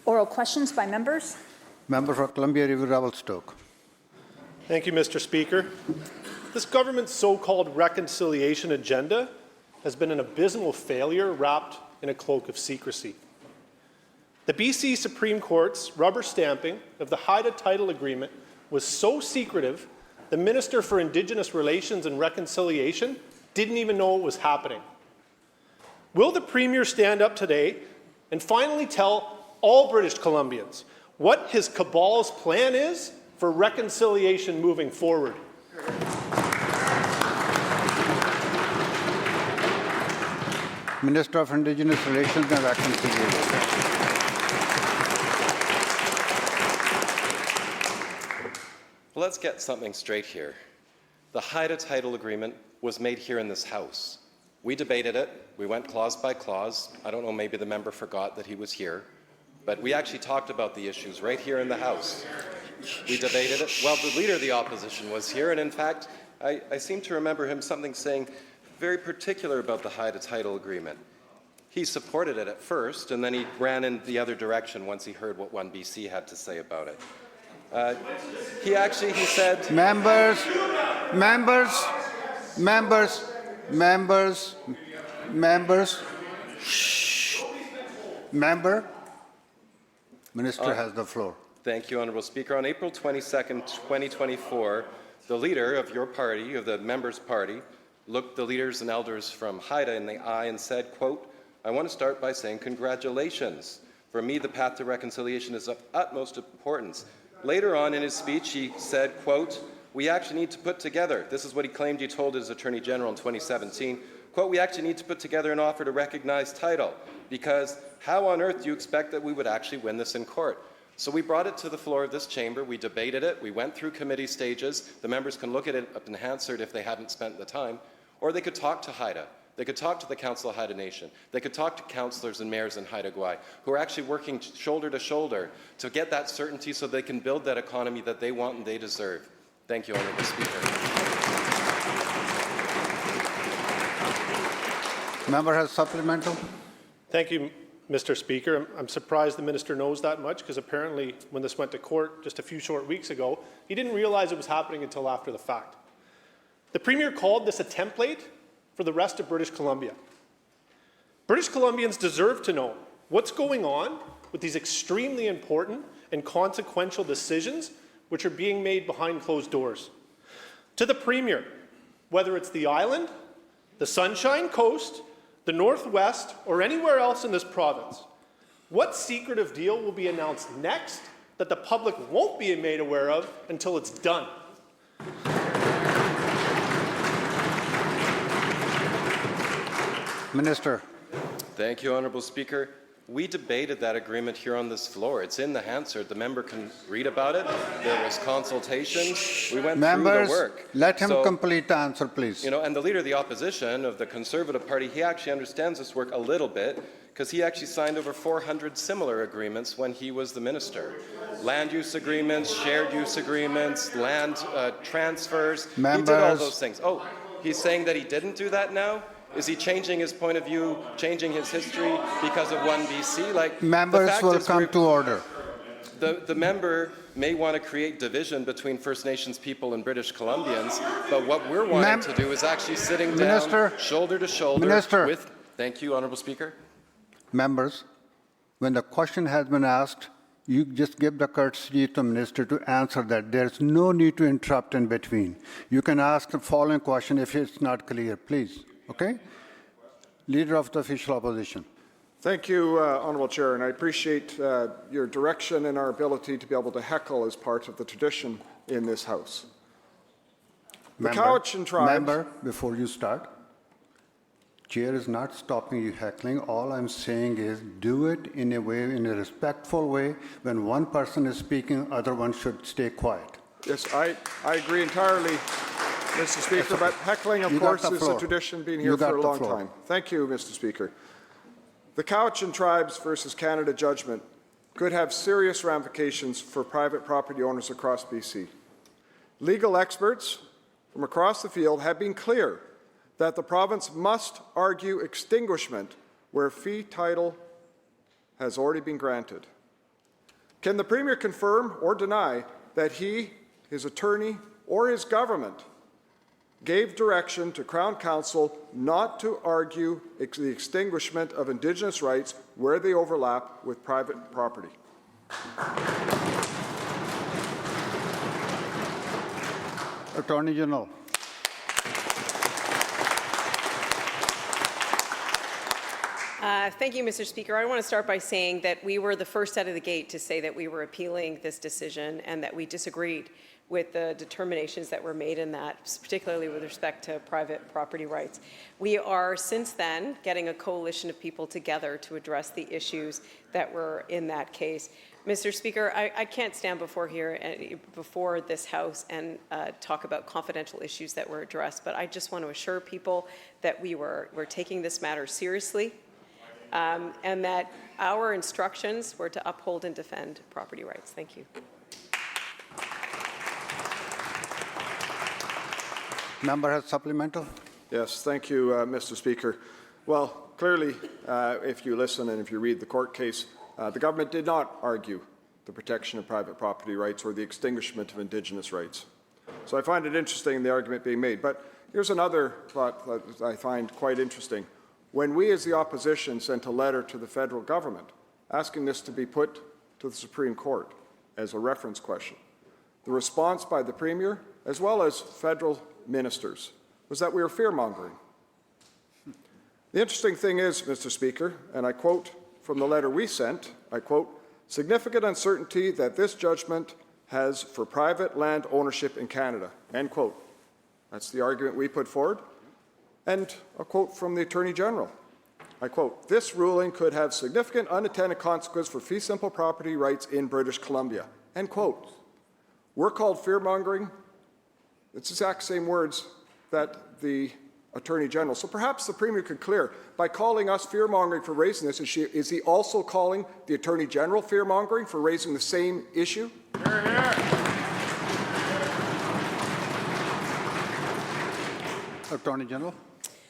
Oral questions by members. Member for Columbia River Revelstoke. Thank you, Mr. Speaker. This government's so-called reconciliation agenda has been an abysmal failure wrapped in a cloak of secrecy. The BC Supreme Court's rubber stamping of the Haida title agreement was so secretive, the Minister for Indigenous Relations and Reconciliation didn't even know it was happening. Will the Premier stand up today and finally tell all British Columbians what his cabal's plan is for reconciliation moving forward? Minister of Indigenous Relations and Reconciliation. Well, let's get something straight here. The Haida title agreement was made here in this House. We debated it. We went clause by clause. I don't know, maybe the member forgot that he was here. But we actually talked about the issues right here in the House. We debated it. Well, the Leader of the Opposition was here, and in fact, I seem to remember him saying very particular about the Haida title agreement. He supported it at first, and then he ran in the other direction once he heard what One BC had to say about it. He said... Members, shh. Member, Minister has the floor. Thank you, Honourable Speaker. On April 22nd, 2024, the leader of your party, of the member's party, looked the leaders and elders from Haida in the eye and said, quote, "I want to start by saying congratulations. For me, the path to reconciliation is of utmost importance." Later on in his speech, he said, quote, "We actually need to put together," this is what he claimed he told his Attorney General in 2017, quote, "we actually need to put together an offer to recognize title, because how on earth do you expect that we would actually win this in court?" So we brought it to the floor of this chamber, we debated it, we went through committee stages, the members can look at it in Hansard if they hadn't spent the time, or they could talk to Haida. They could talk to the Council of Haida Nation. They could talk to councillors and mayors in Haida Gwaii who are actually working shoulder to shoulder to get that certainty so they can build that economy that they want and they deserve. Thank you, Honourable Speaker. Member has supplemental. Thank you, Mr. Speaker. I'm surprised the Minister knows that much, because apparently when this went to court just a few short weeks ago, he didn't realize it was happening until after the fact. The Premier called this a template for the rest of British Columbia. British Columbians deserve to know what's going on with these extremely important and consequential decisions which are being made behind closed doors. To the Premier, whether it's the island, the Sunshine Coast, the Northwest, or anywhere else in this province, what secretive deal will be announced next that the public won't be made aware of until it's done? Minister. Thank you, Honourable Speaker. We debated that agreement here on this floor. It's in the Hansard. The member can read about it. There was consultations. We went through the work. Let him complete the answer, please. You know, and the Leader of the Opposition of the Conservative Party, he actually understands this work a little bit, because he actually signed over 400 similar agreements when he was the minister. Land use agreements, shared use agreements, land transfers. Members. He did all those things. Oh, he's saying that he didn't do that now? Is he changing his point of view, changing his history because of One BC? Like, members will come to order. The member may want to create division between First Nations people and British Columbians, but what we're wanting to do is actually sitting down, shoulder to shoulder with... Thank you, Honourable Speaker. Members, when the question has been asked, you just give the courtesy to the Minister to answer that. There's no need to interrupt in between. You can ask the following question if it's not clear, please. Okay? Leader of the Official Opposition. Thank you, Honourable Chair, and I appreciate your direction and our ability to be able to heckle as part of the tradition in this House. The Cowichan tribes... Member, before you start, Chair is not stopping you heckling. All I'm saying is do it in a way, in a respectful way. When one person is speaking, other one should stay quiet. Yes, I agree entirely, Mr. Speaker, but heckling, of course, is a tradition being here for a long time. Thank you, Mr. Speaker. The Cowichan Tribes versus Canada judgment could have serious ramifications for private property owners across BC. Legal experts from across the field have been clear that the province must argue extinguishment where fee title has already been granted. Can the Premier confirm or deny that he, his attorney, or his government gave direction to Crown Counsel not to argue the extinguishment of Indigenous rights where they overlap with private property? Attorney General. Thank you, Mr. Speaker. I want to start by saying that we were the first out of the gate to say that we were appealing this decision and that we disagreed with the determinations that were made in that, particularly with respect to private property rights. We are, since then, getting a coalition of people together to address the issues that were in that case. Mr. Speaker, I can't stand before this House and talk about confidential issues that were addressed, but I just want to assure people that we're taking this matter seriously, and that our instructions were to uphold and defend property rights. Thank you. Member has supplemental. Yes, thank you, Mr. Speaker. Well, clearly, if you listen and if you read the court case, the government did not argue the protection of private property rights or the extinguishment of Indigenous rights. So I find it interesting, the argument being made. But here's another thought that I find quite interesting. When we as the opposition sent a letter to the federal government asking this to be put to the Supreme Court as a reference question, the response by the Premier, as well as federal ministers, was that we were fear-mongering. The interesting thing is, Mr. Speaker, and I quote from the letter we sent, I quote, "significant uncertainty that this judgment has for private land ownership in Canada," end quote. That's the argument we put forward. And a quote from the Attorney General. I quote, "This ruling could have significant unintended consequences for fee simple property rights in British Columbia," end quote. We're called fear-mongering. It's the exact same words that the Attorney General. So perhaps the Premier could clear, by calling us fear-mongering for raising this issue, is he also calling the Attorney General fear-mongering for raising the same issue? Hear, hear. Attorney General.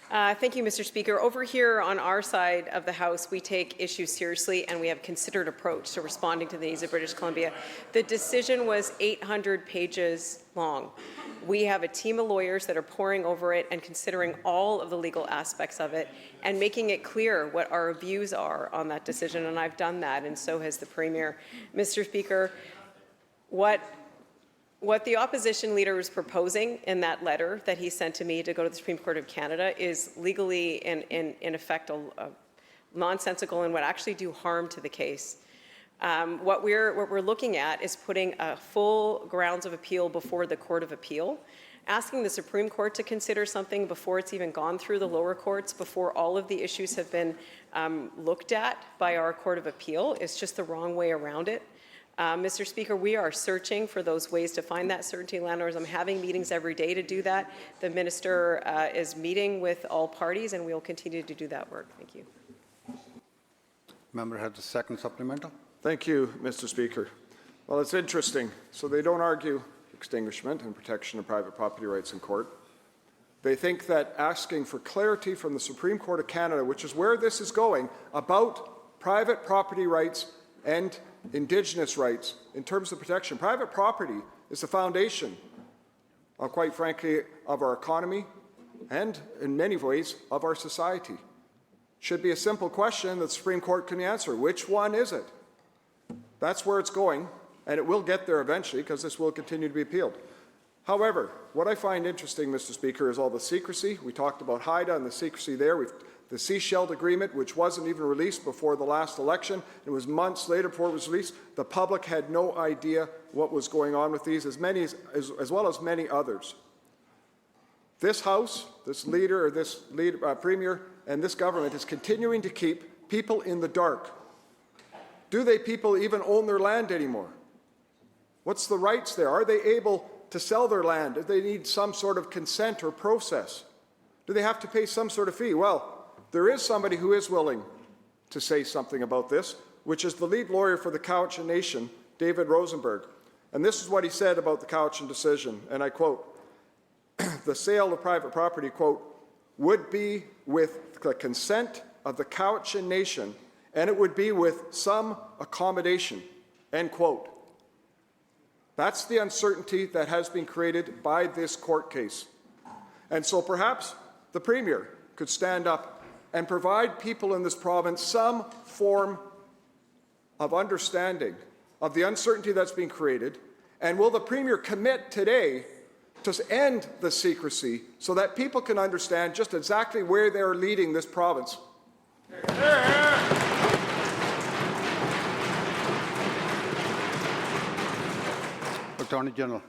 Thank you, Mr. Speaker. Over here on our side of the House, we take issues seriously and we have a considered approach to responding to the needs of British Columbia. The decision was 800 pages long. We have a team of lawyers that are poring over it and considering all of the legal aspects of it and making it clear what our views are on that decision, and I've done that, and so has the Premier. Mr. Speaker, what the opposition leader was proposing in that letter that he sent to me to go to the Supreme Court of Canada is legally, in effect, nonsensical and would actually do harm to the case. What we're looking at is putting a full grounds of appeal before the Court of Appeal, asking the Supreme Court to consider something before it's even gone through the lower courts, before all of the issues have been looked at by our Court of Appeal. It's just the wrong way around it. Mr. Speaker, we are searching for those ways to find that certainty in landlords. I'm having meetings every day to do that. The Minister is meeting with all parties, and we will continue to do that work. Thank you. Member has a second supplemental. Thank you, Mr. Speaker. Well, it's interesting. So they don't argue extinguishment and protection of private property rights in court. They think that asking for clarity from the Supreme Court of Canada, which is where this is going, about private property rights and Indigenous rights in terms of protection. Private property is the foundation, quite frankly, of our economy and, in many ways, of our society. Should be a simple question that the Supreme Court can answer. Which one is it? That's where it's going, and it will get there eventually because this will continue to be appealed. However, what I find interesting, Mr. Speaker, is all the secrecy. We talked about Haida and the secrecy there. The Sechelt agreement, which wasn't even released before the last election. It was months later before it was released. The public had no idea what was going on with these, as well as many others. This House, this Premier, and this government is continuing to keep people in the dark. Do people even own their land anymore? What's the rights there? Are they able to sell their land? Do they need some sort of consent or process? Do they have to pay some sort of fee? Well, there is somebody who is willing to say something about this, which is the lead lawyer for the Cowichan Nation, David Rosenberg. And this is what he said about the Cowichan decision, and I quote, "The sale of private property, quote, would be with the consent of the Cowichan Nation, and it would be with some accommodation," End quote. That's the uncertainty that has been created by this court case. And so perhaps the Premier could stand up and provide people in this province some form of understanding of the uncertainty that's been created. And will the Premier commit today to end the secrecy so that people can understand just exactly where they're leading this province? Attorney General.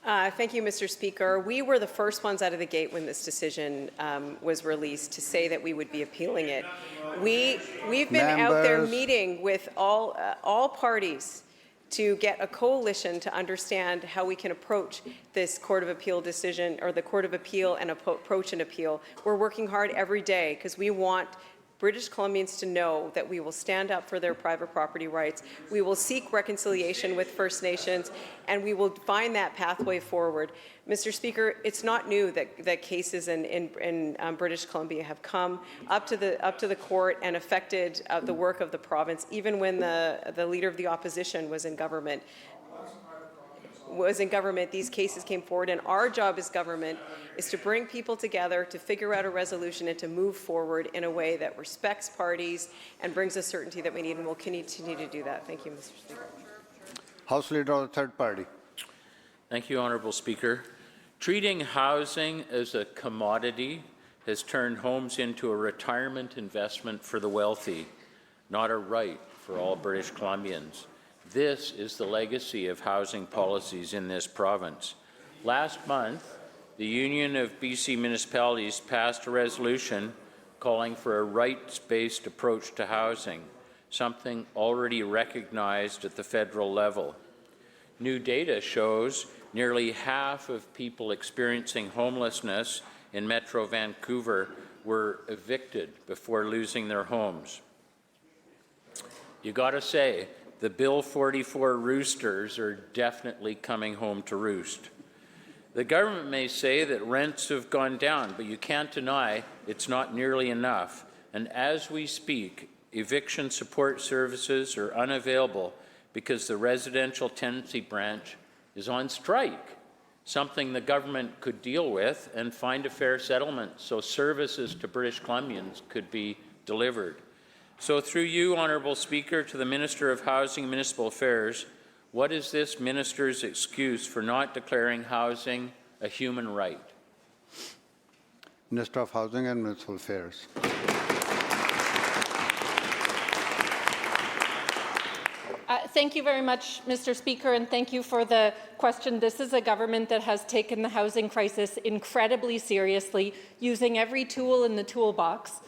Thank you, Mr. Speaker. We were the first ones out of the gate when this decision was released to say that we would be appealing it. We've been out there meeting with all parties to get a coalition to understand how we can approach this Court of Appeal decision, or the Court of Appeal, and approach an appeal. We're working hard every day because we want British Columbians to know that we will stand up for their private property rights. We will seek reconciliation with First Nations, and we will find that pathway forward. Mr. Speaker, it's not new that cases in British Columbia have come up to the court and affected the work of the province, even when the leader of the opposition was in government. These cases came forward, and our job as government is to bring people together, to figure out a resolution, and to move forward in a way that respects parties and brings the certainty that we need, and we'll continue to do that. Thank you, Mr. Speaker. House Leader of the Third Party. Thank you, Honourable Speaker. Treating housing as a commodity has turned homes into a retirement investment for the wealthy, not a right for all British Columbians. This is the legacy of housing policies in this province. Last month, the Union of BC Municipalities passed a resolution calling for a rights-based approach to housing, something already recognized at the federal level. New data shows nearly half of people experiencing homelessness in Metro Vancouver were evicted before losing their homes. You gotta say, the Bill 44 roosters are definitely coming home to roost. The government may say that rents have gone down, but you can't deny it's not nearly enough. And as we speak, eviction support services are unavailable because the residential tenancy branch is on strike, something the government could deal with and find a fair settlement so services to British Columbians could be delivered. So through you, Honourable Speaker, to the Minister of Housing and Municipal Affairs, what is this minister's excuse for not declaring housing a human right? Minister of Housing and Municipal Affairs. Thank you very much, Mr. Speaker, and thank you for the question. This is a government that has taken the housing crisis incredibly seriously, using every tool in the toolbox,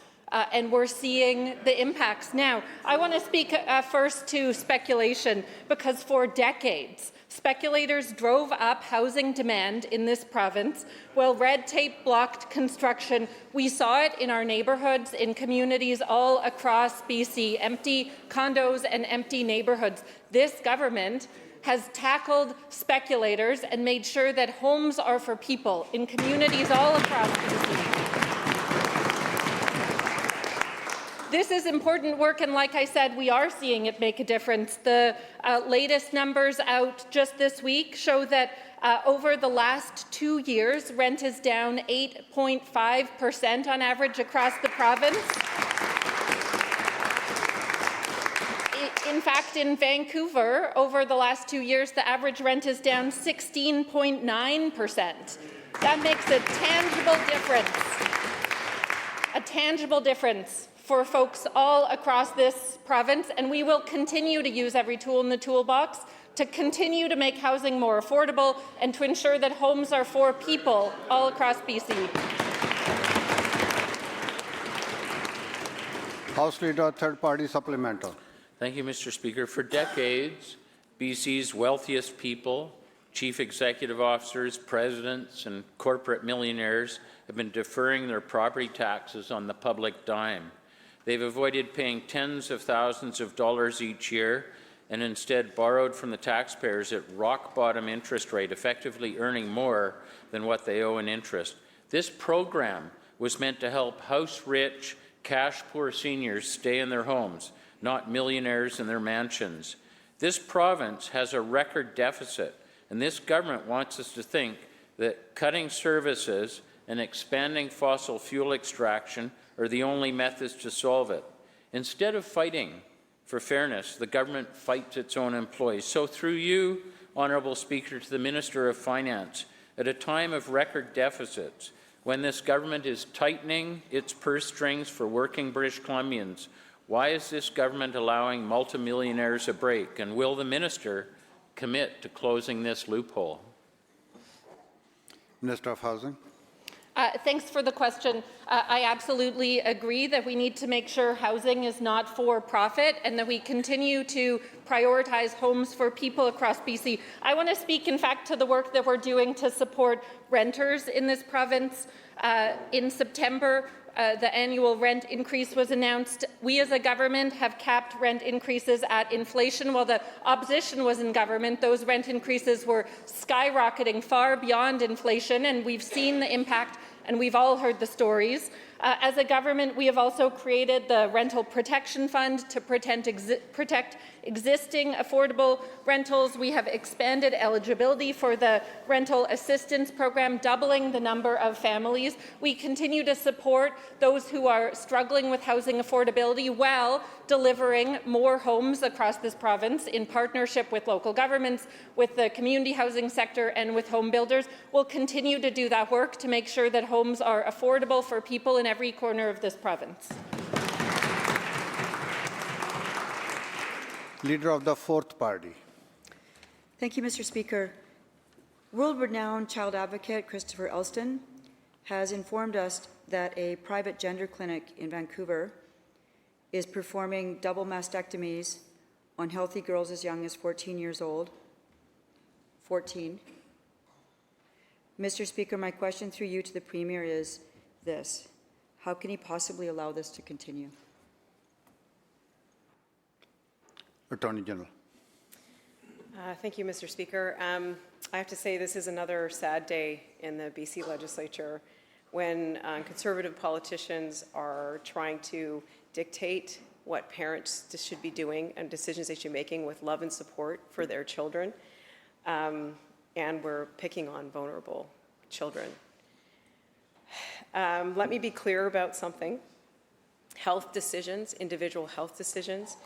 and we're seeing the impacts now. I want to speak first to speculation, because for decades, speculators drove up housing demand in this province while red tape blocked construction. We saw it in our neighbourhoods, in communities all across BC, empty condos and empty neighbourhoods. This government has tackled speculators and made sure that homes are for people in communities all across BC. This is important work, and like I said, we are seeing it make a difference. The latest numbers out just this week show that over the last 2 years, rent is down 8.5% on average across the province. In fact, in Vancouver, over the last 2 years, the average rent is down 16.9%. That makes a tangible difference for folks all across this province, and we will continue to use every tool in the toolbox to continue to make housing more affordable and to ensure that homes are for people all across BC. House Leader, Third Party Supplemental. Thank you, Mr. Speaker. For decades, BC's wealthiest people, chief executive officers, presidents, and corporate millionaires have been deferring their property taxes on the public dime. They've avoided paying tens of thousands of dollars each year and instead borrowed from the taxpayers at rock-bottom interest rate, effectively earning more than what they owe in interest. This program was meant to help house-rich, cash-poor seniors stay in their homes, not millionaires in their mansions. This province has a record deficit, and this government wants us to think that cutting services and expanding fossil fuel extraction are the only methods to solve it. Instead of fighting for fairness, the government fights its own employees. So through you, Honourable Speaker, to the Minister of Finance, at a time of record deficits, when this government is tightening its purse strings for working British Columbians, why is this government allowing multimillionaires a break? And will the minister commit to closing this loophole? Minister of Housing. Thanks for the question. I absolutely agree that we need to make sure housing is not for profit and that we continue to prioritize homes for people across BC. I want to speak, in fact, to the work that we're doing to support renters in this province. In September, the annual rent increase was announced. We as a government have capped rent increases at inflation. While the opposition was in government, those rent increases were skyrocketing far beyond inflation, and we've seen the impact, and we've all heard the stories. As a government, we have also created the Rental Protection Fund to protect existing affordable rentals. We have expanded eligibility for the Rental Assistance Program, doubling the number of families. We continue to support those who are struggling with housing affordability while delivering more homes across this province in partnership with local governments, with the community housing sector, and with home builders. We'll continue to do that work to make sure that homes are affordable for people in every corner of this province. Leader of the Fourth Party. Thank you, Mr. Speaker. World-renowned child advocate Christopher Elston has informed us that a private gender clinic in Vancouver is performing double mastectomies on healthy girls as young as 14 years old. 14. Mr. Speaker, my question through you to the Premier is this: how can he possibly allow this to continue? Attorney General. Thank you, Mr. Speaker. I have to say this is another sad day in the BC legislature when Conservative politicians are trying to dictate what parents should be doing and decisions they should be making with love and support for their children. And we're picking on vulnerable children. Let me be clear about something. Health decisions, individual health decisions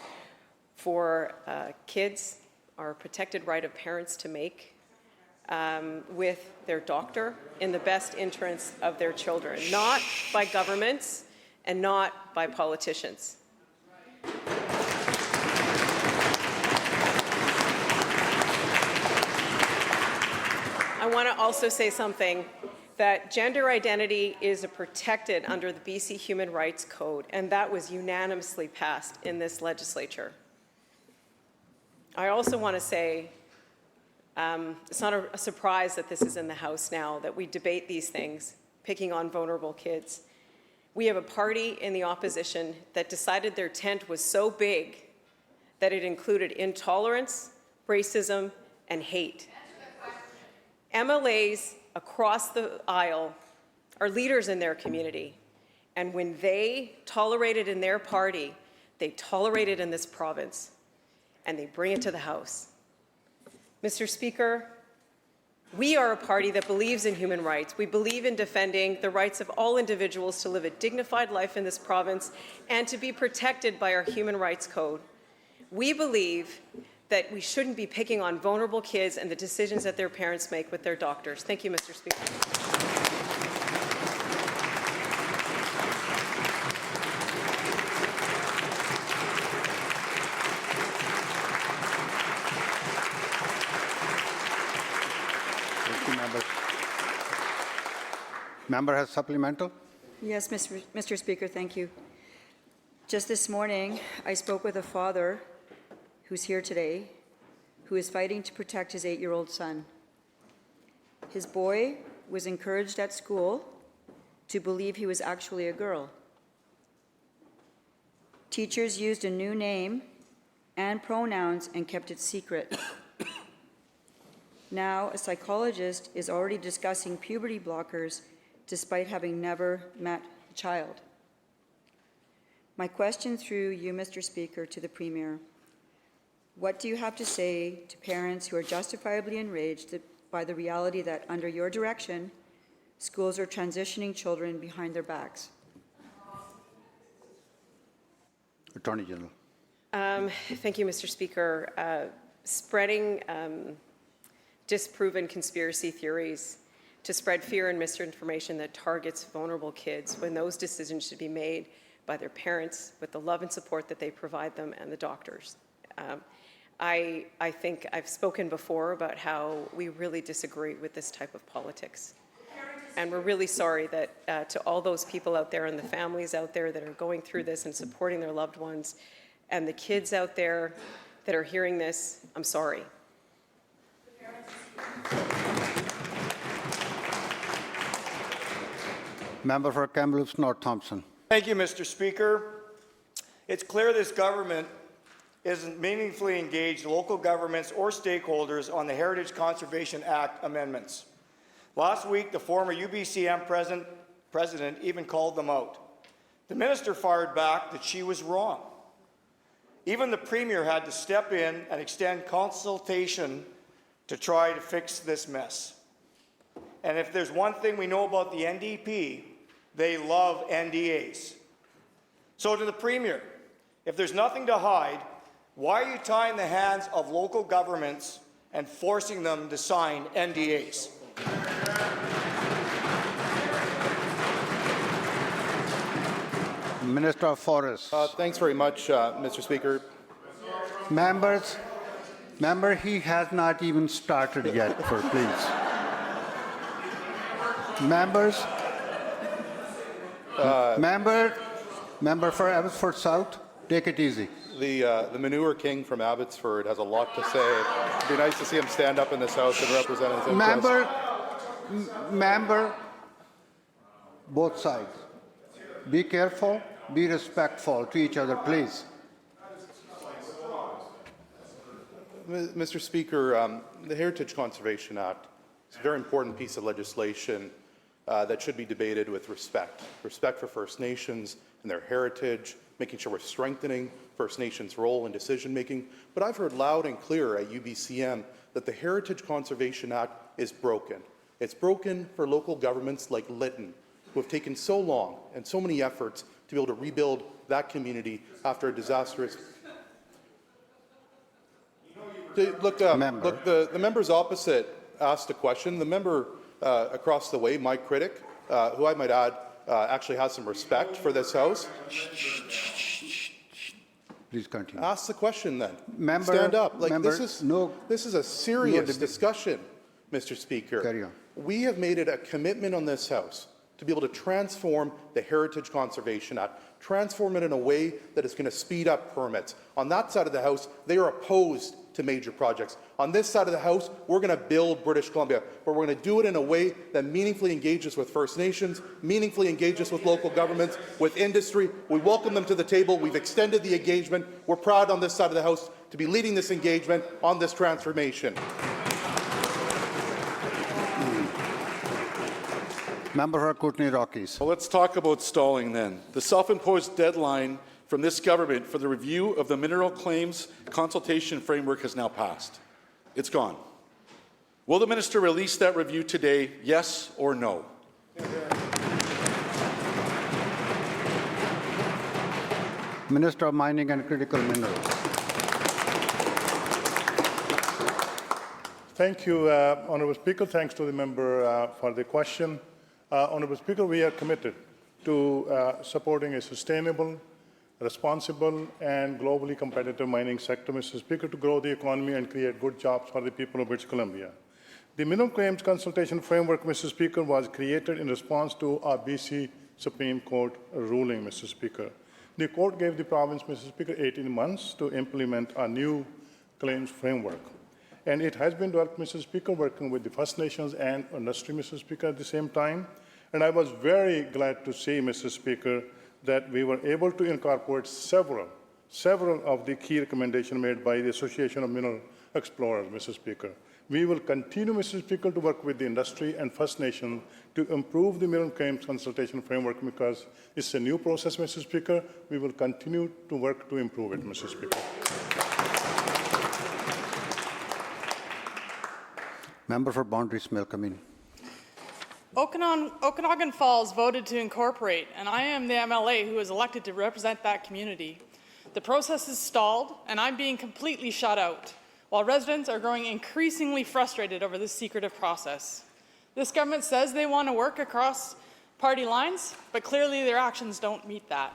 for kids are a protected right of parents to make with their doctor in the best interests of their children, not by governments and not by politicians. I want to also say something, that gender identity is protected under the BC Human Rights Code, and that was unanimously passed in this legislature. I also want to say it's not a surprise that this is in the House now, that we debate these things, picking on vulnerable kids. We have a party in the opposition that decided their tent was so big that it included intolerance, racism, and hate. MLAs across the aisle are leaders in their community, and when they tolerate it in their party, they tolerate it in this province, and they bring it to the House. Mr. Speaker, we are a party that believes in human rights. We believe in defending the rights of all individuals to live a dignified life in this province and to be protected by our Human Rights Code. We believe that we shouldn't be picking on vulnerable kids and the decisions that their parents make with their doctors. Thank you, Mr. Speaker. Thank you, member. Member has supplemental. Yes, Mr. Speaker, thank you. Just this morning, I spoke with a father who's here today, who is fighting to protect his 8-year-old son. His boy was encouraged at school to believe he was actually a girl. Teachers used a new name and pronouns and kept it secret. Now, a psychologist is already discussing puberty blockers despite having never met the child. My question through you, Mr. Speaker, to the Premier: What do you have to say to parents who are justifiably enraged by the reality that under your direction, schools are transitioning children behind their backs? Attorney General. Thank you, Mr. Speaker. Spreading disproven conspiracy theories to spread fear and misinformation that targets vulnerable kids when those decisions should be made by their parents with the love and support that they provide them and the doctors. I think I've spoken before about how we really disagree with this type of politics. And we're really sorry that to all those people out there and the families out there that are going through this and supporting their loved ones, and the kids out there that are hearing this, I'm sorry. Member for Kamloops North Thompson. Thank you, Mr. Speaker. It's clear this government isn't meaningfully engaged local governments or stakeholders on the Heritage Conservation Act amendments. Last week, the former UBCM president even called them out. The minister fired back that she was wrong. Even the premier had to step in and extend consultation to try to fix this mess. And if there's one thing we know about the NDP, they love NDAs. So to the premier, if there's nothing to hide, why are you tying the hands of local governments and forcing them to sign NDAs? Minister of Forests. Thanks very much, Mr. Speaker. Member, he has not even started yet, please. Members, member for Abbotsford South, take it easy. The manure king from Abbotsford has a lot to say. It'd be nice to see him stand up in this House and represent his interests. Member, both sides. Be careful, be respectful to each other, please. Mr. Speaker, the Heritage Conservation Act is a very important piece of legislation that should be debated with respect. Respect for First Nations and their heritage, making sure we're strengthening First Nations' role in decision-making. But I've heard loud and clear at UBCM that the Heritage Conservation Act is broken. It's broken for local governments like Lytton, who have taken so long and so many efforts to be able to rebuild that community after a disastrous... Look, the members opposite asked a question. The member across the way, my critic, who I might add actually has some respect for this House. Please continue. Ask the question then. Member, stand up. This is a serious discussion, Mr. Speaker. Carry on. We have made it a commitment on this House to be able to transform the Heritage Conservation Act, transform it in a way that is going to speed up permits. On that side of the House, they are opposed to major projects. On this side of the House, we're going to build British Columbia, but we're going to do it in a way that meaningfully engages with First Nations, meaningfully engages with local governments, with industry. We welcome them to the table. We've extended the engagement. We're proud on this side of the House to be leading this engagement on this transformation. Member for Kootenay Rockies. Well, let's talk about stalling then. The self-imposed deadline from this government for the review of the mineral claims consultation framework has now passed. It's gone. Will the minister release that review today, yes or no? Minister of Mining and Critical Minerals. Thank you, Honourable Speaker. Thanks to the member for the question. Honourable Speaker, we are committed to supporting a sustainable, responsible and globally competitive mining sector, Mr. Speaker, to grow the economy and create good jobs for the people of British Columbia. The Mineral Claims Consultation Framework, Mr. Speaker, was created in response to our BC Supreme Court ruling, Mr. Speaker. The court gave the province, Mr. Speaker, 18 months to implement a new claims framework. And it has been developed, Mr. Speaker, working with the First Nations and industry, Mr. Speaker, at the same time. And I was very glad to see, Mr. Speaker, that we were able to incorporate several of the key recommendations made by the Association of Mineral Explorers, Mr. Speaker. We will continue, Mr. Speaker, to work with the industry and First Nation to improve the Mineral Claims Consultation Framework because it's a new process, Mr. Speaker. We will continue to work to improve it, Mr. Speaker. Member for Boundary Smil Committee. Okanagan Falls voted to incorporate, and I am the MLA who is elected to represent that community. The process is stalled, and I'm being completely shut out, while residents are growing increasingly frustrated over this secretive process. This government says they want to work across party lines, but clearly their actions don't meet that.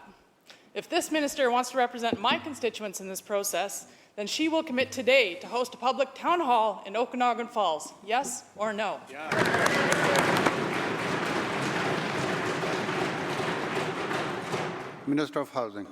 If this minister wants to represent my constituents in this process, then she will commit today to host a public town hall in Okanagan Falls. Yes or no? Minister of Housing.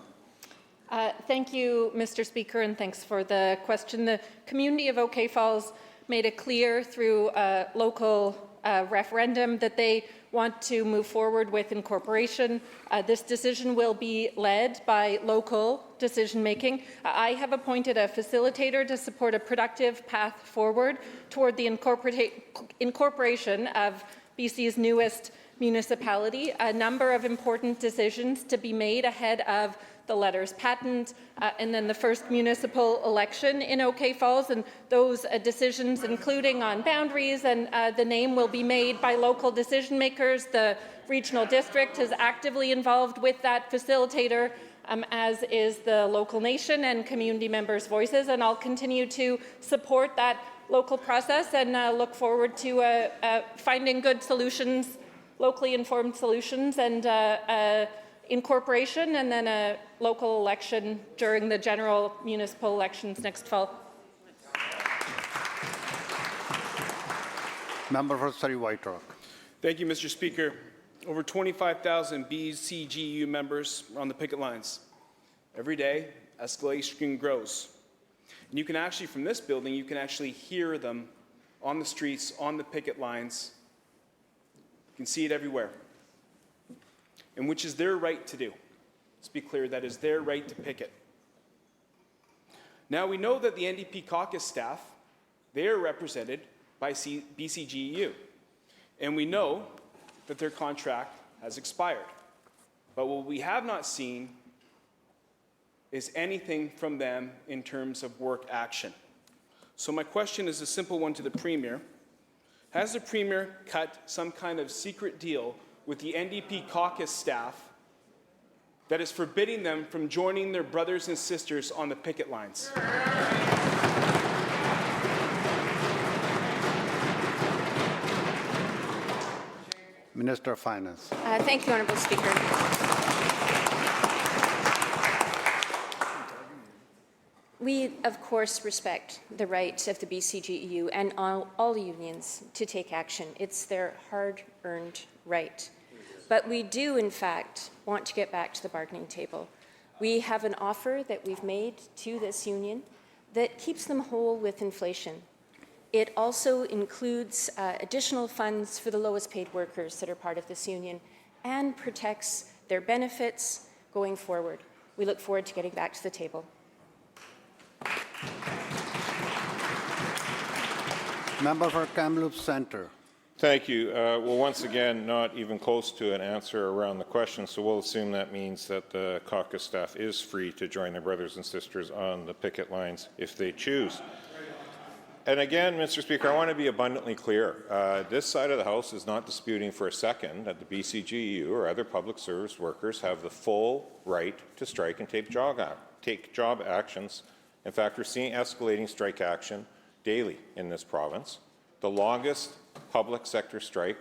Thank you, Mr. Speaker, and thanks for the question. The community of OK Falls made it clear through a local referendum that they want to move forward with incorporation. This decision will be led by local decision-making. I have appointed a facilitator to support a productive path forward toward the incorporation of BC's newest municipality. A number of important decisions to be made ahead of the letters patent, and then the first municipal election in OK Falls, and those decisions including on boundaries and the name will be made by local decision makers. The regional district is actively involved with that facilitator, as is the local nation and community members' voices, and I'll continue to support that local process and look forward to finding good solutions, locally informed solutions, and incorporation, and then a local election during the general municipal elections next fall. Member for Surrey White Rock. Thank you, Mr. Speaker. Over 25,000 BCGEU members are on the picket lines. Every day, escalation grows. And you can actually, from this building, you can actually hear them on the streets, on the picket lines. You can see it everywhere. And which is their right to do. Let's be clear, that is their right to picket. Now, we know that the NDP caucus staff, they are represented by BCGEU. And we know that their contract has expired. But what we have not seen is anything from them in terms of work action. So my question is a simple one to the Premier. Has the Premier cut some kind of secret deal with the NDP caucus staff that is forbidding them from joining their brothers and sisters on the picket lines? Minister of Finance. Thank you, Honourable Speaker. We, of course, respect the right of the BCGEU and all unions to take action. It's their hard-earned right. But we do, in fact, want to get back to the bargaining table. We have an offer that we've made to this union that keeps them whole with inflation. It also includes additional funds for the lowest paid workers that are part of this union and protects their benefits going forward. We look forward to getting back to the table. Member for Kamloops Centre. Thank you. Well, once again, not even close to an answer around the question, so we'll assume that means that the caucus staff is free to join their brothers and sisters on the picket lines if they choose. And again, Mr. Speaker, I want to be abundantly clear. This side of the House is not disputing for a second that the BCGEU or other public service workers have the full right to strike and take job actions. In fact, we're seeing escalating strike action daily in this province. The longest public sector strike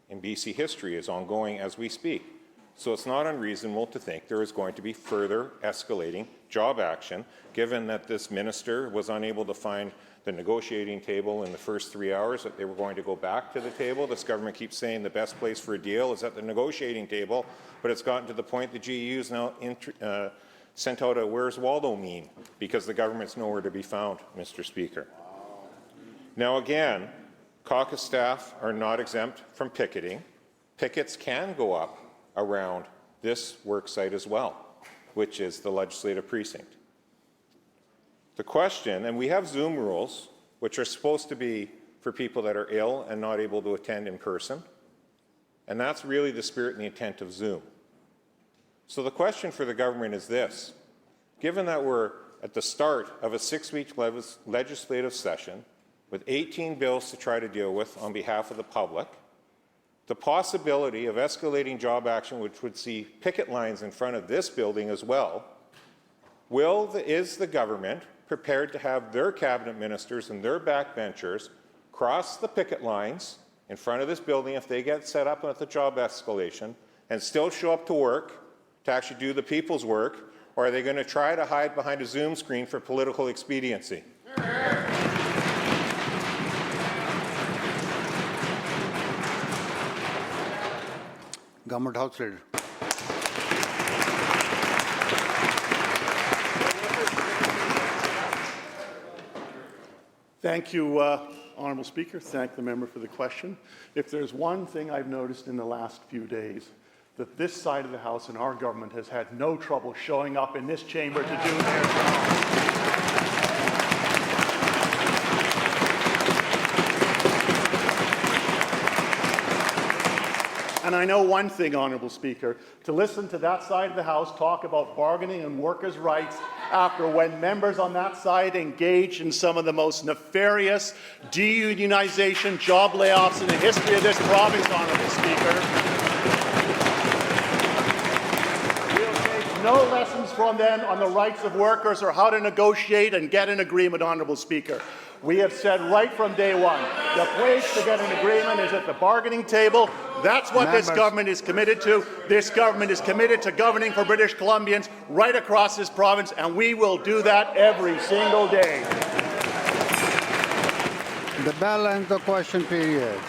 in BC history is ongoing as we speak. So it's not unreasonable to think there is going to be further escalating job action, given that this minister was unable to find the negotiating table in the first 3 hours, that they were going to go back to the table. This government keeps saying the best place for a deal is at the negotiating table, but it's gotten to the point the GEU is now sent out a "Where's Waldo" meme because the government's nowhere to be found, Mr. Speaker. Now again, caucus staff are not exempt from picketing. Pickets can go up around this work site as well, which is the legislative precinct. The question, and we have Zoom rules, which are supposed to be for people that are ill and not able to attend in person, and that's really the spirit and the intent of Zoom. So the question for the government is this. Given that we're at the start of a 6-week legislative session, with 18 bills to try to deal with on behalf of the public, the possibility of escalating job action, which would see picket lines in front of this building as well, is the government prepared to have their cabinet ministers and their backbenchers cross the picket lines in front of this building if they get set up at the job escalation and still show up to work to actually do the people's work, or are they going to try to hide behind a Zoom screen for political expediency? Government House Leader. Thank you, Honourable Speaker. Thank the member for the question. If there's one thing I've noticed in the last few days, that this side of the House and our government has had no trouble showing up in this chamber to do their job. And I know one thing, Honourable Speaker, to listen to that side of the House talk about bargaining and workers' rights after when members on that side engage in some of the most nefarious deunionization, job layoffs in the history of this province, Honourable Speaker. We'll take no lessons from them on the rights of workers or how to negotiate and get an agreement, Honourable Speaker. We have said right from day one, the place to get an agreement is at the bargaining table. That's what this government is committed to. This government is committed to governing for British Columbians right across this province, and we will do that every single day. The bell ends the question period.